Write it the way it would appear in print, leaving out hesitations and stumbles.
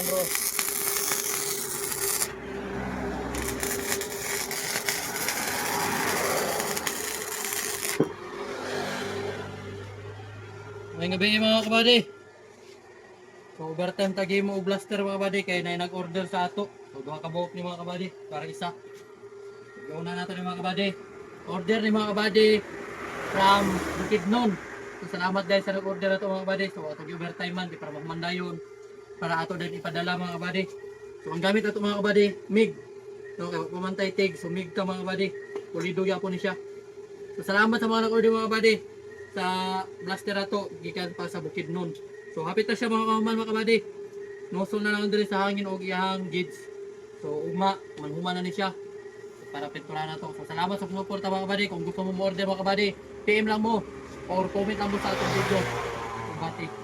lang bro. May gabi mga kabady. So overtime tagi mo og blaster mga kabady kay nay nag-order sa ato. So duha ka buhok ni mga kabady para isa. So una nato ni mga kabady. Order ni mga kabady from Bukidnon. So salamat guys sa nag-order nato mga kabady. So ato overtime man di para magmandayon para ato din ipadala mga kabady. So ang gamit nato mga kabady, MIG. So pumantay tig, so MIG ta mga kabady. Pulido gyapon ni siya. So salamat sa mga nag-order mga kabady sa blaster ato gikan pa sa Bukidnon. So hapit na siya mga kauman mga kabady. Nosol na lang diri sa hangin og iyang gauge. So ugma manhuma na ni siya. So, para pintura na to. So salamat sa suporta mga kabady. Kung gusto mo mo order mga kabady, PM lang mo or comment lang mo sa atong video. So bati.